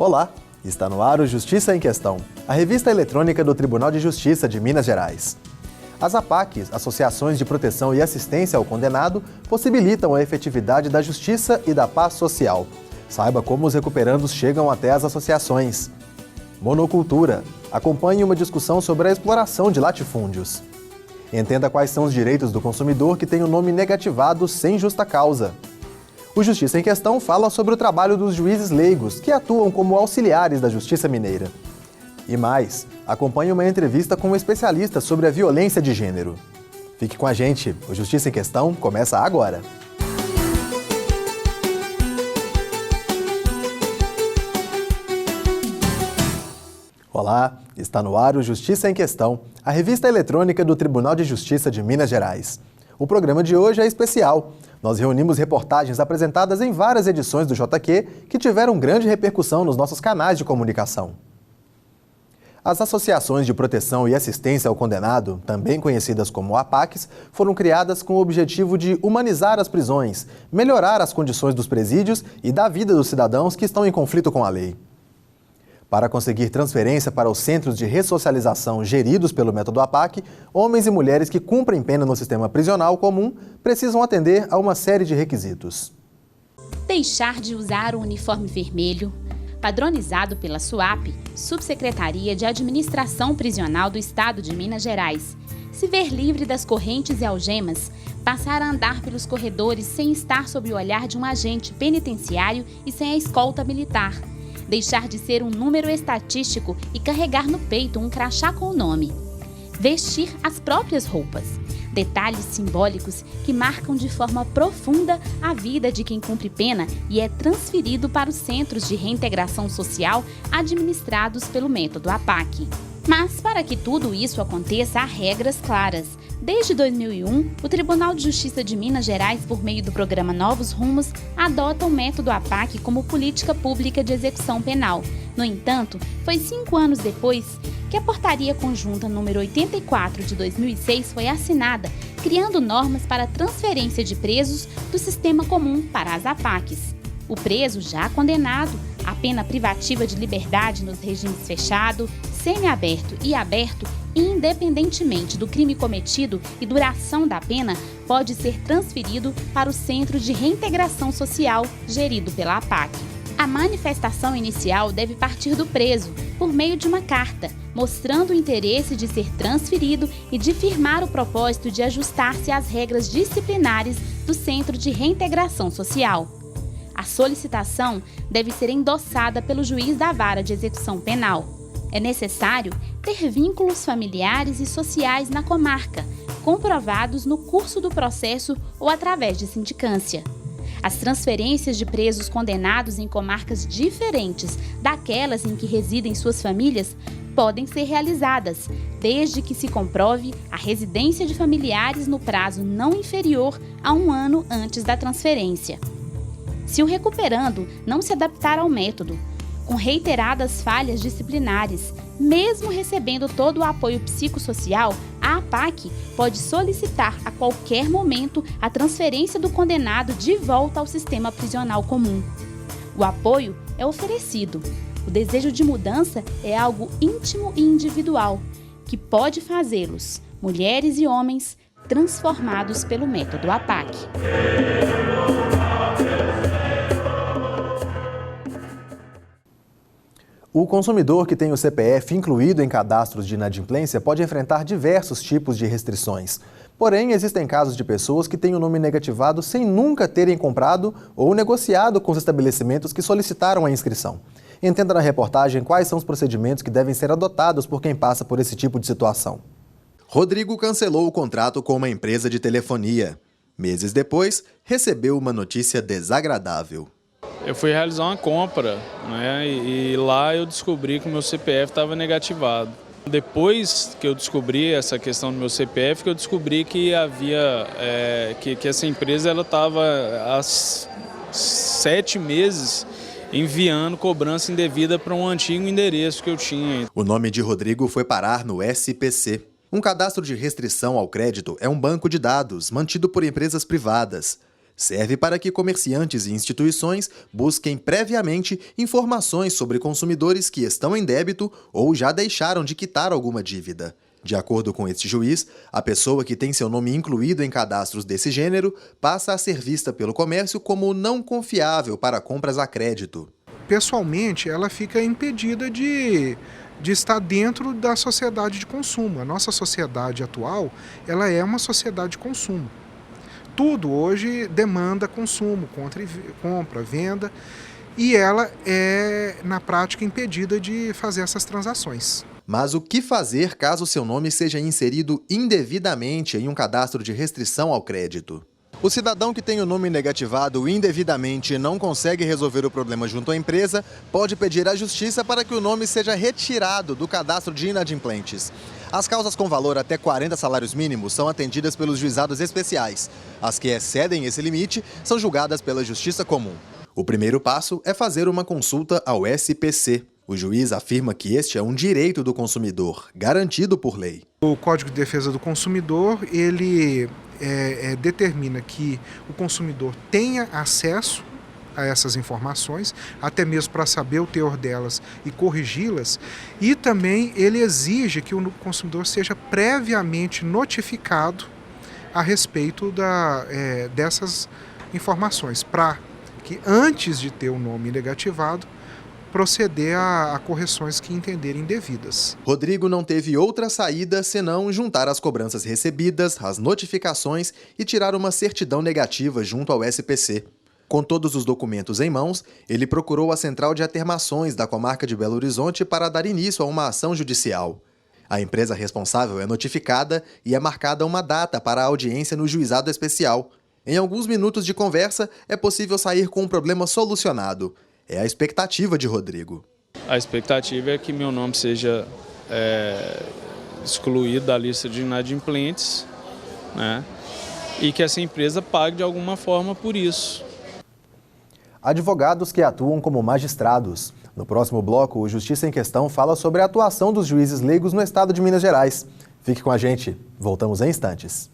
Olá, está no ar o Justiça em Questão, a revista eletrônica do Tribunal de Justiça de Minas Gerais. As APACs, Associações de Proteção e Assistência ao Condenado, possibilitam a efetividade da justiça e da paz social. Saiba como os recuperandos chegam até as associações. Monocultura. Acompanhe uma discussão sobre a exploração de latifúndios. Entenda quais são os direitos do consumidor que tem o nome negativado sem justa causa. O Justiça em Questão fala sobre o trabalho dos juízes leigos, que atuam como auxiliares da Justiça Mineira. E mais, acompanhe uma entrevista com um especialista sobre a violência de gênero. Fique com a gente, o Justiça em Questão começa agora. Olá, está no ar o Justiça em Questão, a revista eletrônica do Tribunal de Justiça de Minas Gerais. O programa de hoje é especial. Nós reunimos reportagens apresentadas em várias edições do JQ que tiveram grande repercussão nos nossos canais de comunicação. As Associações de Proteção e Assistência ao Condenado, também conhecidas como APACs, foram criadas com o objetivo de humanizar as prisões, melhorar as condições dos presídios e da vida dos cidadãos que estão em conflito com a lei. Para conseguir transferência para os centros de ressocialização geridos pelo método APAC, homens e mulheres que cumprem pena no sistema prisional comum precisam atender a uma série de requisitos. Deixar de usar o uniforme vermelho, padronizado pela SUAP, Subsecretaria de Administração Prisional do Estado de Minas Gerais. Se ver livre das correntes e algemas, passar a andar pelos corredores sem estar sob o olhar de um agente penitenciário e sem a escolta militar. Deixar de ser um número estatístico e carregar no peito um crachá com o nome. Vestir as próprias roupas. Detalhes simbólicos que marcam de forma profunda a vida de quem cumpre pena e é transferido para os centros de reintegração social administrados pelo método APAC. Mas, para que tudo isso aconteça, há regras claras. Desde 2001, o Tribunal de Justiça de Minas Gerais, por meio do programa Novos Rumos, adota o método APAC como política pública de execução penal. No entanto, foi 5 anos depois que a Portaria Conjunta número 84 de 2006 foi assinada, criando normas para a transferência de presos do sistema comum para as APACs. O preso já condenado à pena privativa de liberdade nos regimes fechado, semiaberto e aberto, independentemente do crime cometido e duração da pena, pode ser transferido para o Centro de Reintegração Social, gerido pela APAC. A manifestação inicial deve partir do preso, por meio de uma carta, mostrando o interesse de ser transferido e de firmar o propósito de ajustar-se às regras disciplinares do Centro de Reintegração Social. A solicitação deve ser endossada pelo juiz da vara de execução penal. É necessário ter vínculos familiares e sociais na comarca, comprovados no curso do processo ou através de sindicância. As transferências de presos condenados em comarcas diferentes daquelas em que residem suas famílias podem ser realizadas, desde que se comprove a residência de familiares no prazo não inferior a 1 ano antes da transferência. Se o recuperando não se adaptar ao método, com reiteradas falhas disciplinares, mesmo recebendo todo o apoio psicossocial, a APAC pode solicitar a qualquer momento a transferência do condenado de volta ao sistema prisional comum. O apoio é oferecido. O desejo de mudança é algo íntimo e individual, que pode fazê-los, mulheres e homens, transformados pelo método APAC. O consumidor que tem o CPF incluído em cadastros de inadimplência pode enfrentar diversos tipos de restrições. Porém, existem casos de pessoas que têm o nome negativado sem nunca terem comprado ou negociado com os estabelecimentos que solicitaram a inscrição. Entenda na reportagem quais são os procedimentos que devem ser adotados por quem passa por esse tipo de situação. Rodrigo cancelou o contrato com uma empresa de telefonia. Meses depois, recebeu uma notícia desagradável. Eu fui realizar uma compra, né, e lá eu descobri que o meu CPF estava negativado. Depois que eu descobri essa questão do meu CPF, que eu descobri que havia, que essa empresa estava há 7 meses enviando cobrança indevida para um antigo endereço que eu tinha. O nome de Rodrigo foi parar no SPC. Um cadastro de restrição ao crédito é um banco de dados mantido por empresas privadas. Serve para que comerciantes e instituições busquem previamente informações sobre consumidores que estão em débito ou já deixaram de quitar alguma dívida. De acordo com este juiz, a pessoa que tem seu nome incluído em cadastros desse gênero passa a ser vista pelo comércio como não confiável para compras a crédito. Pessoalmente, ela fica impedida de estar dentro da sociedade de consumo. A nossa sociedade atual, ela é uma sociedade de consumo. Tudo hoje demanda consumo, compra, venda, e ela é, na prática, impedida de fazer essas transações. Mas o que fazer caso seu nome seja inserido indevidamente em um cadastro de restrição ao crédito? O cidadão que tem o nome negativado indevidamente e não consegue resolver o problema junto à empresa pode pedir à Justiça para que o nome seja retirado do cadastro de inadimplentes. As causas com valor até 40 salários mínimos são atendidas pelos juizados especiais. As que excedem esse limite são julgadas pela Justiça Comum. O primeiro passo é fazer uma consulta ao SPC. O juiz afirma que este é um direito do consumidor, garantido por lei. O Código de Defesa do Consumidor, ele determina que o consumidor tenha acesso a essas informações, até mesmo para saber o teor delas e corrigi-las, e também ele exige que o consumidor seja previamente notificado a respeito dessas informações, para que antes de ter o nome negativado, proceder a correções que entenderem devidas. Rodrigo não teve outra saída senão juntar as cobranças recebidas, as notificações e tirar uma certidão negativa junto ao SPC. Com todos os documentos em mãos, ele procurou a Central de Atermações da comarca de Belo Horizonte para dar início a uma ação judicial. A empresa responsável é notificada e é marcada uma data para a audiência no juizado especial. Em alguns minutos de conversa, é possível sair com um problema solucionado. É a expectativa de Rodrigo. A expectativa é que meu nome seja excluído da lista de inadimplentes, né? E que essa empresa pague de alguma forma por isso. Advogados que atuam como magistrados. No próximo bloco, o Justiça em Questão fala sobre a atuação dos juízes leigos no estado de Minas Gerais. Fique com a gente, voltamos em instantes.